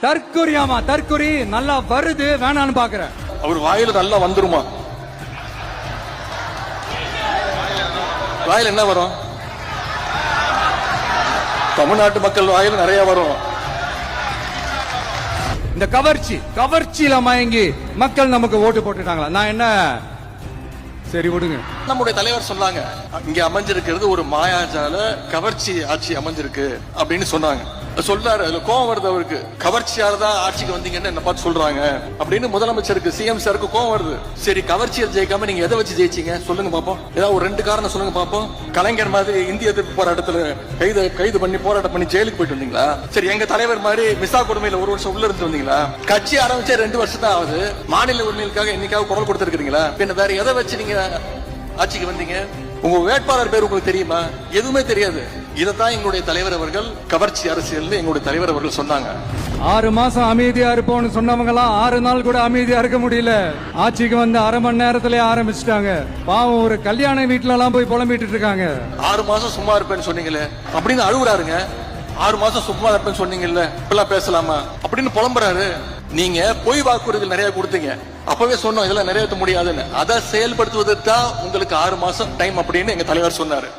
தற்கொரியாமா தற்கொரி நல்லா வருது வேணான்னு பாக்குறேன். அவர் வாயில நல்லா வந்துருமா? வாயில என்ன வரும்? தமிழ்நாட்டு மக்கள் வாயில நிறைய வரும். இந்த கவர்ச்சியில மயங்கி மக்கள் நமக்கு ஓட்டு போட்டுட்டாங்களா? நான் என்ன சரி விடுங்க. நம்முடைய தலைவர் சொன்னாங்க, இங்க அமைஞ்சிருக்கிறது ஒரு மாயாஜால கவர்ச்சி ஆட்சி அமைஞ்சிருக்கு அப்படின்னு சொன்னாங்க. சொல்றாரு, அதுல கோவம் வருது அவருக்கு. கவர்ச்சியால தான் ஆட்சிக்கு வந்தீங்கன்னு என்ன பார்த்து சொல்றாங்க அப்படின்னு முதலமைச்சருக்கு சிஎம் சாருக்கு கோவம் வருது. சரி, கவர்ச்சியில் ஜெயிக்காம நீங்க எதை வச்சு ஜெயிச்சீங்க சொல்லுங்க பாப்போம். ஏதாவது ஒரு 2 காரணம் சொல்லுங்க பாப்போம். கலைஞர் மாதிரி இந்திய எதிர்ப்பு போராட்டத்துல கைது பண்ணி போராட்டம் பண்ணி ஜெயிலுக்கு போயிட்டு வந்தீங்களா? சரி, எங்க தலைவர் மாதிரி மிசா கொடுமையில 1 வருஷம் உள்ள இருந்து வந்தீங்களா? கட்சி ஆரம்பிச்சே 2 வருஷம் தான் ஆகுது. மாநில உரிமைகளுக்காக என்னைக்காவது குரல் கொடுத்திருக்கீங்களா? பின்ன வேற எதை வச்சு நீங்க ஆட்சிக்கு வந்தீங்க? உங்க வேட்பாளர் பேர் உங்களுக்கு தெரியுமா? எதுவுமே தெரியாது. இதைத்தான் எங்களுடைய தலைவர் அவர்கள் கவர்ச்சி அரசியல் எங்களுடைய தலைவர் அவர்கள் சொன்னாங்க. 6 மாசம் அமைதியா இருப்போம்னு சொன்னவங்க எல்லாம் 6 நாள் கூட அமைதியா இருக்க முடியல. ஆட்சிக்கு வந்து 1/2 மணி நேரத்திலே ஆரம்பிச்சுட்டாங்க. பாவம், ஒரு கல்யாண வீட்டுல எல்லாம் போய் புலம்பிட்டு இருக்காங்க. 6 மாசம் சும்மா இருப்பேன்னு சொன்னீங்களே அப்படின்னு அழுகுறாருங்க. 6 மாசம் சும்மா இருப்பேன்னு சொன்னீங்கல்ல, இப்பெல்லாம் பேசலாமா அப்படின்னு புலம்புறாரு. நீங்க பொய் வாக்குறுதிகள் நிறைய கொடுத்தீங்க. அப்பவே சொன்னோம் இதெல்லாம் நிறைவேற்ற முடியாதுன்னு. அதை செயல்படுத்துவதற்கு தான் உங்களுக்கு 6 மாசம் டைம் அப்படின்னு எங்க தலைவர் சொன்னாரு.